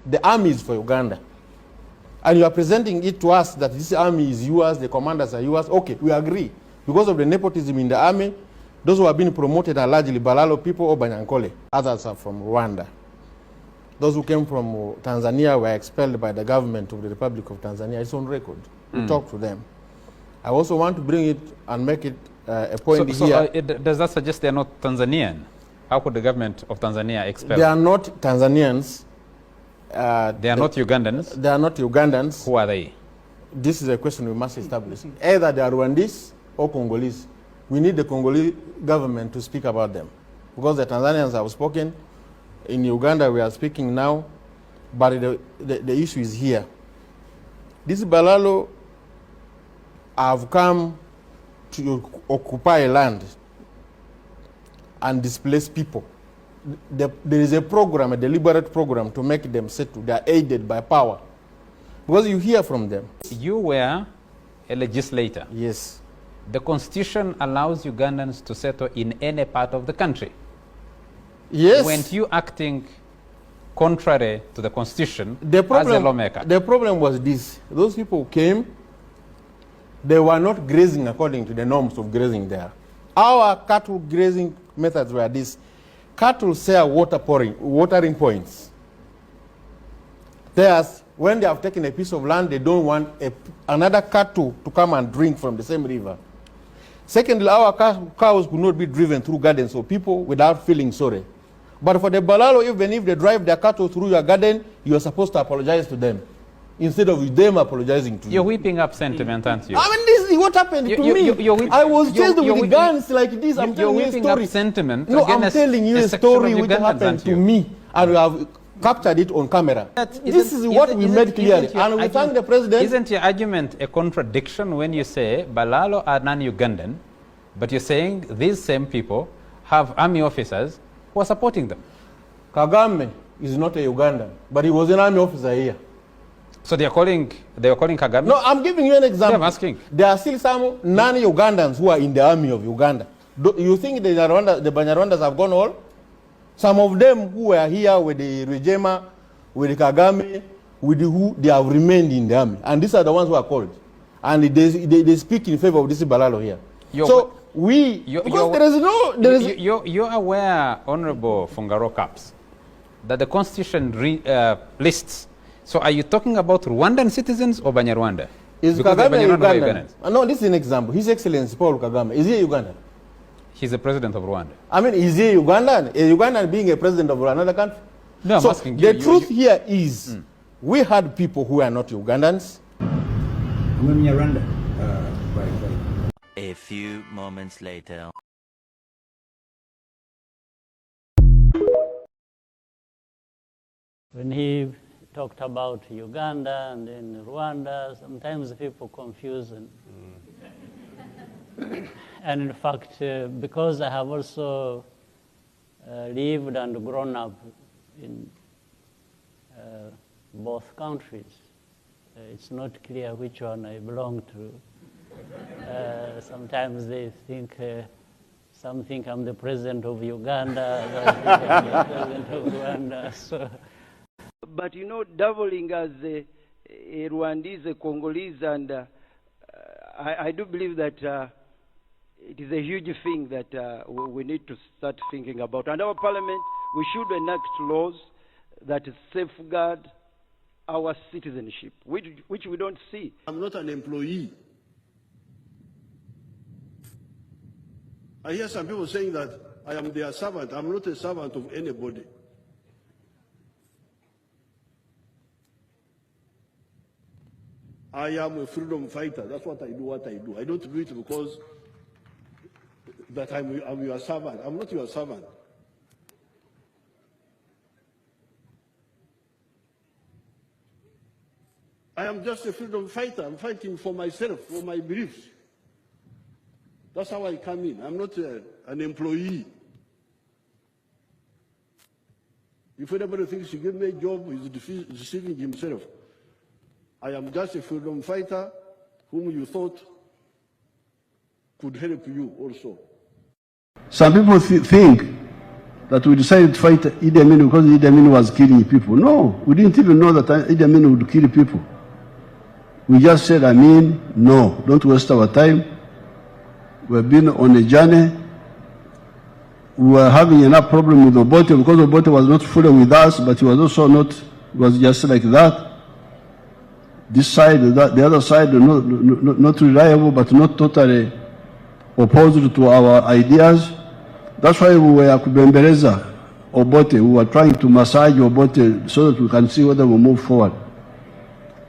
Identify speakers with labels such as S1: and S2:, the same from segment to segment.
S1: The army is for Uganda. And you are presenting it to us that this army is yours, the commanders are yours. Okay, we agree. Because of the nepotism in the army, those who have been promoted are largely Balalo people or Banyankole. Others are from Rwanda. Those who came from Tanzania were expelled by the government of the Republic of Tanzania. It's on record. We talked to them. I also want to bring it and make it a point here.
S2: Does that suggest they are not Tanzanian? How could the government of Tanzania expel?
S1: They are not Tanzanians.
S2: They are not Ugandans?
S1: They are not Ugandans.
S2: Who are they?
S1: This is a question we must establish. Either they are Rwandese or Congolese. We need the Congolese government to speak about them. Because the Tanzanians have spoken. In Uganda we are speaking now. But the issue is here. These Balalo have come to occupy land and displace people. There is a program, a deliberate program to make them settle. They are aided by power. Because you hear from them.
S2: You were a legislator.
S1: Yes.
S2: The constitution allows Ugandans to settle in any part of the country.
S1: Yes.
S2: Weren't you acting contrary to the constitution as a lawmaker?
S1: The problem was this. Those people came, they were not grazing according to the norms of grazing there. Our cattle grazing methods were this. Cattle share watering points. Theirs, when they have taken a piece of land, they don't want another cattle to come and drink from the same river. Secondly, our cows could not be driven through gardens of people without feeling sorry. But for the Balalo, even if they drive their cattle through your garden, you are supposed to apologize to them, instead of them apologizing to you.
S2: You're whipping up sentiment, aren't you?
S1: I mean, this is what happened to me. I was chased with guns like this. I'm telling you a story.
S2: Up sentiment.
S1: No, I'm telling you a story which happened to me, and we have captured it on camera. This is what we made clear, and we thank the president.
S2: Isn't your argument a contradiction when you say Balalo are non-Ugandan, but you're saying these same people have army officers who are supporting them?
S1: Kagame is not a Ugandan, but he was an army officer here.
S2: So they are calling Kagame?
S1: No, I'm giving you an example.
S2: Yeah, I'm asking.
S1: There are still some non-Ugandans who are in the army of Uganda. You think the Banyarwandas have gone all? Some of them who were here with the Rejema, with the Kagame, with the who, they have remained in the army. And these are the ones who are called. And they speak in favor of this Balalo here.
S2: You're aware, Honorable Fungaro Caps, that the Constitution lists. So are you talking about Rwandan citizens or Banyarwanda?
S1: Is Kagame Ugandan? No, this is an example. His Excellency Paul Kagame, is he a Ugandan?
S2: He's the president of Rwanda.
S1: I mean, is he a Ugandan? A Ugandan being a president of another country?
S2: No, I'm asking you.
S1: The truth here is, we had people who are not Ugandans.
S3: I'm in Rwanda.
S4: A few moments later.
S5: When he talked about Uganda and then Rwanda, sometimes people confuse. And in fact, because I have also lived and grown up in both countries, it's not clear which one I belong to. Sometimes they think, some think I'm the president of Uganda, others think I'm the president of Rwanda. So.
S6: But you know, doubling as a Rwandese, a Congolese, and I do believe that it is a huge thing that we need to start thinking about. And our parliament, we should enact laws that safeguard our citizenship, which we don't see.
S7: I'm not an employee. I hear some people saying that I am their servant. I'm not a servant of anybody. I am a freedom fighter. That's what I do. I don't do it because that I'm your servant. I'm not your servant. I am just a freedom fighter. I'm fighting for myself, for my beliefs. That's how I come in. I'm not an employee. If anybody thinks he give me a job, he's deceiving himself. I am just a freedom fighter whom you thought could help you also.
S8: Some people think
S7: that we decided to fight Idi Amin because Idi Amin was killing people. No, we didn't even know that Idi Amin would kill people. We just said, Amin, no, don't waste our time. We've been on a journey. We were having enough problem with Obote because Obote was not fully with us, but he was also not, it was just like that. This side, the other side, not reliable, but not totally opposed to our ideas. That's why we were kubembeleza Obote. We were trying to massage Obote so that we can see whether we move forward.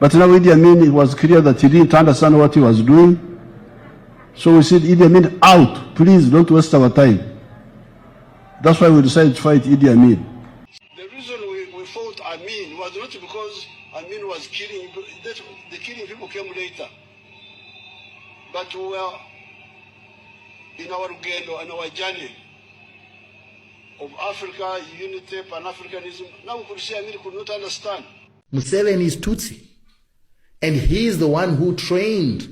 S7: But now Idi Amin, it was clear that he didn't understand what he was doing. So we said, Idi Amin, out. Please don't waste our time. That's why we decided to fight Idi Amin. The reason we fought Amin was not because Amin was killing people. The killing people came later. But we were in our Uganda, in our journey of Africa, unity, Pan-Africanism. Now we could see Amin could not understand.
S8: Museveni is Tutsi. And he is the one who trained,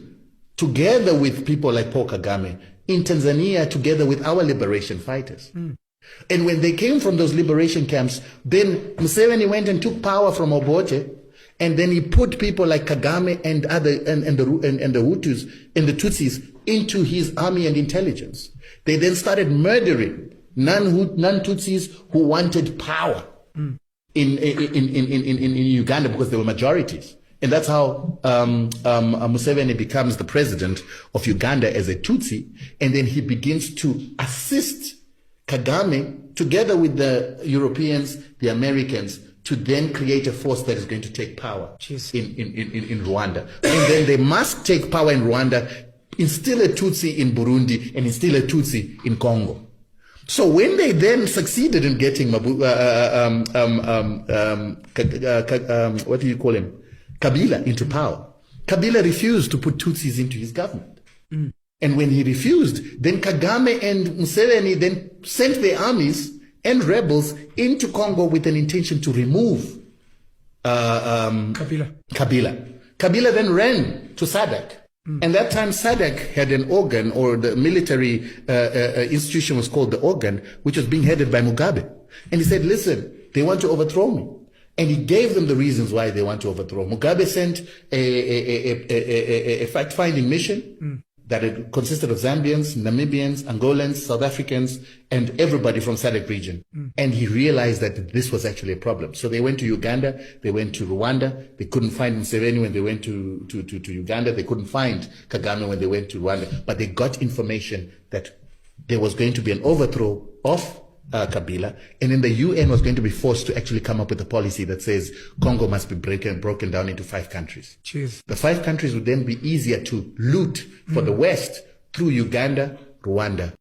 S8: together with people like Paul Kagame, in Tanzania, together with our liberation fighters. And when they came from those liberation camps, then Museveni went and took power from Obote, and then he put people like Kagame and the Hutus and the Tutsis into his army and intelligence. They then started murdering non-Tutsis who wanted power in Uganda because they were majorities. And that's how Museveni becomes the president of Uganda as a Tutsi, and then he begins to assist Kagame together with the Europeans, the Americans, to then create a force that is going to take power in Rwanda. And then they must take power in Rwanda, instill a Tutsi in Burundi, and instill a Tutsi in Congo. So when they then succeeded in getting what do you call him? Kabila into power, Kabila refused to put Tutsis into his government. And when he refused, then Kagame and Museveni then sent their armies and rebels into Congo with an intention to remove Kabila. Kabila then ran to SADC. And that time SADC had an organ, or the military institution was called the organ, which was being headed by Mugabe. And he said, listen, they want to overthrow me. And he gave them the reasons why they want to overthrow. Mugabe sent a fact-finding mission that it consisted of Zambians, Namibians, Angolans, South Africans, and everybody from SADC region. And he realized that this was actually a problem. So they went to Uganda, they went to Rwanda, they couldn't find Museveni when they went to Uganda, they couldn't find Kagame when they went to Rwanda, but they got information that there was going to be an overthrow of Kabila, and then the UN was going to be forced to actually come up with a policy that says Congo must be broken down into 5 countries. The 5 countries would then be easier to loot for the West through Uganda, Rwanda,